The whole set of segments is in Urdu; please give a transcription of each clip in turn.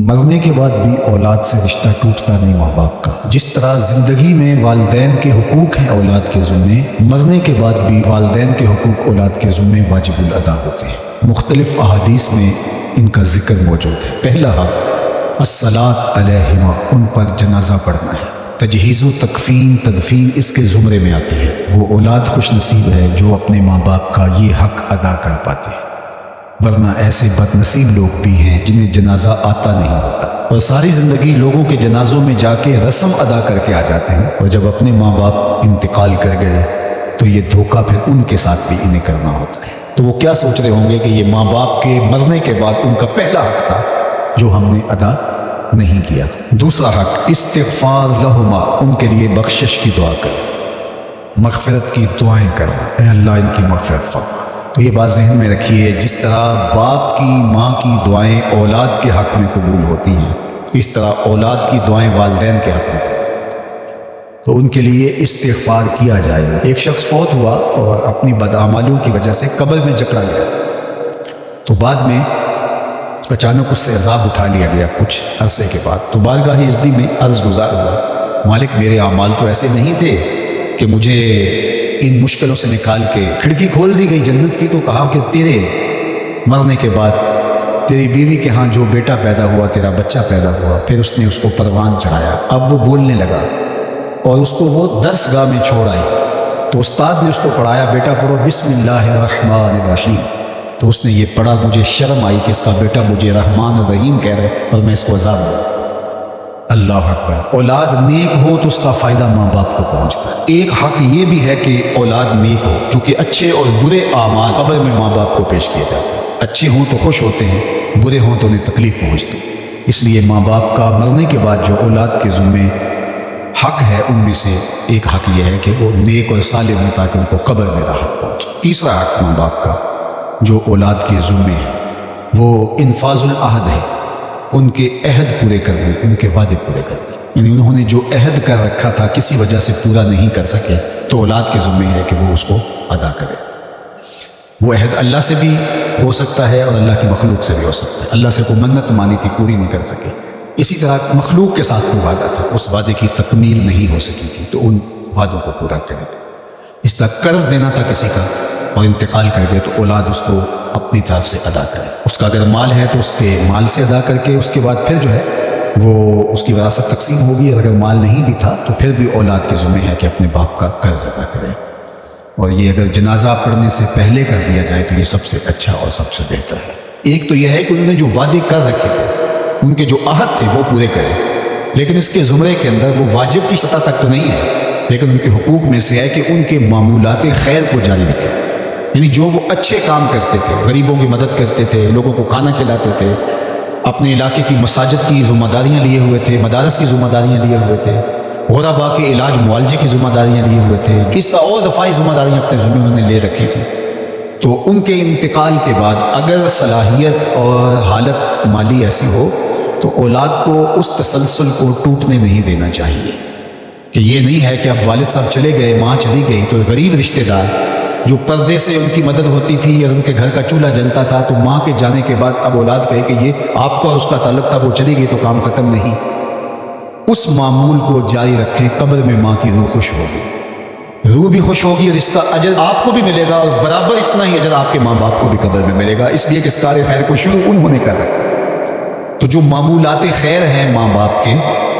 مرنے کے بعد بھی اولاد سے رشتہ ٹوٹتا نہیں ماں باپ کا۔ جس طرح زندگی میں والدین کے حقوق ہیں اولاد کے ذمے، مرنے کے بعد بھی والدین کے حقوق اولاد کے ذمے واجب الادا ہوتے ہیں۔ مختلف احادیث میں ان کا ذکر موجود ہے۔ پہلا حق الصلاۃ علیہما، ان پر جنازہ پڑھنا ہے۔ تجہیز و تکفین تدفین اس کے زمرے میں آتی ہے۔ وہ اولاد خوش نصیب ہے جو اپنے ماں باپ کا یہ حق ادا کر پاتے ہیں، ورنہ ایسے بد نصیب لوگ بھی ہیں جنہیں جنازہ آتا نہیں ہوتا اور ساری زندگی لوگوں کے جنازوں میں جا کے رسم ادا کر کے آ جاتے ہیں، اور جب اپنے ماں باپ انتقال کر گئے تو یہ دھوکہ پھر ان کے ساتھ بھی انہیں کرنا ہوتا ہے۔ تو وہ کیا سوچ رہے ہوں گے کہ یہ ماں باپ کے مرنے کے بعد ان کا پہلا حق تھا جو ہم نے ادا نہیں کیا۔ دوسرا حق استغفار لہما، ان کے لیے بخشش کی دعا کرو، مغفرت کی دعائیں کرو، اے اللہ ان کی مغفرت فرما۔ تو یہ بات ذہن میں رکھیے، جس طرح باپ کی ماں کی دعائیں اولاد کے حق میں قبول ہوتی ہیں، اس طرح اولاد کی دعائیں والدین کے حق میں، تو ان کے لیے استغفار کیا جائے۔ ایک شخص فوت ہوا اور اپنی بدعمالیوں کی وجہ سے قبر میں جکڑا گیا، تو بعد میں اچانک اس سے عذاب اٹھا لیا گیا کچھ عرصے کے بعد۔ تو بارگاہ عزتی میں عرض گزار ہوا، مالک میرے اعمال تو ایسے نہیں تھے کہ مجھے ان مشکلوں سے نکال کے کھڑکی کھول دی گئی جنت کی۔ تو کہا کہ تیرے مرنے کے بعد تیری بیوی کے ہاں جو بیٹا پیدا ہوا، تیرا بچہ پیدا ہوا، پھر اس نے اس کو پروان چڑھایا، اب وہ بولنے لگا اور اس کو وہ درس گاہ میں چھوڑ آئی۔ تو استاد نے اس کو پڑھایا، بیٹا پڑھو بسم اللہ الرحمن الرحیم۔ تو اس نے یہ پڑھا، مجھے شرم آئی کہ اس کا بیٹا مجھے رحمان الرحیم کہہ رہے اور میں اس کو عذاب دوں۔ اللہ اکبر۔ اولاد نیک ہو تو اس کا فائدہ ماں باپ کو پہنچتا ہے۔ ایک حق یہ بھی ہے کہ اولاد نیک ہو، کیونکہ اچھے اور برے اعمال قبر میں ماں باپ کو پیش کیے جاتے ہیں۔ اچھے ہوں تو خوش ہوتے ہیں، برے ہوں تو انہیں تکلیف پہنچتی ہے۔ اس لیے ماں باپ کا مرنے کے بعد جو اولاد کے ذمے حق ہے، ان میں سے ایک حق یہ ہے کہ وہ نیک اور صالح ہوں تاکہ ان کو قبر میں راحت پہنچے۔ تیسرا حق ماں باپ کا جو اولاد کے ذمے ہے وہ انفاذ العہد ہے، ان کے عہد پورے کرنے، ان کے وعدے پورے کرنے۔ یعنی انہوں نے جو عہد کر رکھا تھا کسی وجہ سے پورا نہیں کر سکے تو اولاد کے ذمے ہے کہ وہ اس کو ادا کرے۔ وہ عہد اللہ سے بھی ہو سکتا ہے اور اللہ کی مخلوق سے بھی ہو سکتا ہے۔ اللہ سے کوئی منت مانی تھی، پوری نہیں کر سکے، اسی طرح مخلوق کے ساتھ کوئی وعدہ تھا، اس وعدے کی تکمیل نہیں ہو سکی تھی تو ان وعدوں کو پورا کرے۔ اس طرح قرض دینا تھا کسی کا اور انتقال کر گئے تو اولاد اس کو اپنی طرف سے ادا کرے۔ اس کا اگر مال ہے تو اس کے مال سے ادا کر کے اس کے بعد پھر جو ہے وہ اس کی وراثت تقسیم ہوگی، اور اگر مال نہیں بھی تھا تو پھر بھی اولاد کے ذمہ ہے کہ اپنے باپ کا قرض ادا کرے۔ اور یہ اگر جنازہ پڑھنے سے پہلے کر دیا جائے تو یہ سب سے اچھا اور سب سے بہتر ہے۔ ایک تو یہ ہے کہ انہوں نے جو وعدے کر رکھے تھے، ان کے جو عہد تھے وہ پورے کرے، لیکن اس کے زمرے کے اندر وہ واجب کی سطح تک تو نہیں ہے، لیکن ان کے حقوق میں سے ہے کہ ان کے معمولات خیر کو جاری رکھے۔ یعنی جو وہ اچھے کام کرتے تھے، غریبوں کی مدد کرتے تھے، لوگوں کو کھانا کھلاتے تھے، اپنے علاقے کی مساجد کی ذمہ داریاں لیے ہوئے تھے، مدارس کی ذمہ داریاں لیے ہوئے تھے، غرباء کے علاج معالجے کی ذمہ داریاں لیے ہوئے تھے، اس طرح اور دفاعی ذمہ داریاں اپنے ذمہ انہوں نے لے رکھی تھی، تو ان کے انتقال کے بعد اگر صلاحیت اور حالت مالی ایسی ہو تو اولاد کو اس تسلسل کو ٹوٹنے نہیں دینا چاہیے کہ یہ نہیں ہے کہ اب والد صاحب چلے گئے، ماں چلی گئی تو غریب رشتہ دار جو پردے سے ان کی مدد ہوتی تھی یا ان کے گھر کا چولہا جلتا تھا، تو ماں کے جانے کے بعد اب اولاد کہے کہ یہ آپ کو اور اس کا تعلق تھا، وہ چلی گئی تو کام ختم نہیں۔ اس معمول کو جاری رکھیں، قبر میں ماں کی روح خوش ہوگی، روح بھی خوش ہوگی اور اس کا اجر آپ کو بھی ملے گا، اور برابر اتنا ہی اجر آپ کے ماں باپ کو بھی قبر میں ملے گا، اس لیے کہ اس کار خیر کو شروع انہوں نے کر رکھا تھا۔ تو جو معمولات خیر ہیں ماں باپ کے،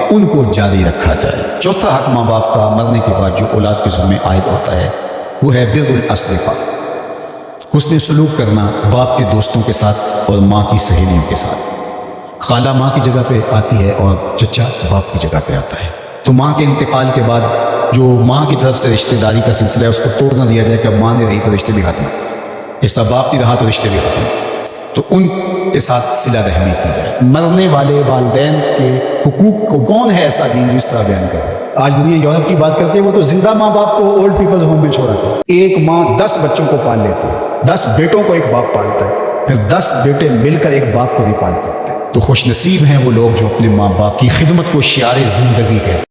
ان کو جاری رکھا جائے۔ چوتھا حق ماں باپ کا مرنے کے بعد جو اولاد کے ذمہ عائد ہوتا ہے وہ ہے بر الاصدقاء، حسن سلوک کرنا باپ کے دوستوں کے ساتھ اور ماں کی سہیلیوں کے ساتھ۔ خالہ ماں کی جگہ پہ آتی ہے اور چچا باپ کی جگہ پہ آتا ہے، تو ماں کے انتقال کے بعد جو ماں کی طرف سے رشتہ داری کا سلسلہ ہے اس کو توڑ نہ دیا جائے کہ اب ماں نے رہی تو رشتے بھی ختم، اس طرح باپ نہیں رہا تو رشتے بھی ختم، تو ان کے ساتھ صلہ رحمی کی جائے۔ مرنے والے والدین کے حقوق کو کون ہے ایسا دین جو اس طرح بیان کرے؟ آج دنیا یورپ کی بات کرتے ہیں، وہ تو زندہ ماں باپ کو اولڈ پیپلز ہوم میں چھوڑاتے ہیں۔ ایک ماں 10 بچوں کو پال لیتی ہے، 10 بیٹوں کو ایک باپ پالتا ہے، پھر 10 بیٹے مل کر ایک باپ کو نہیں پال سکتے۔ تو خوش نصیب ہیں وہ لوگ جو اپنے ماں باپ کی خدمت کو شعار زندگی کہتے ہیں۔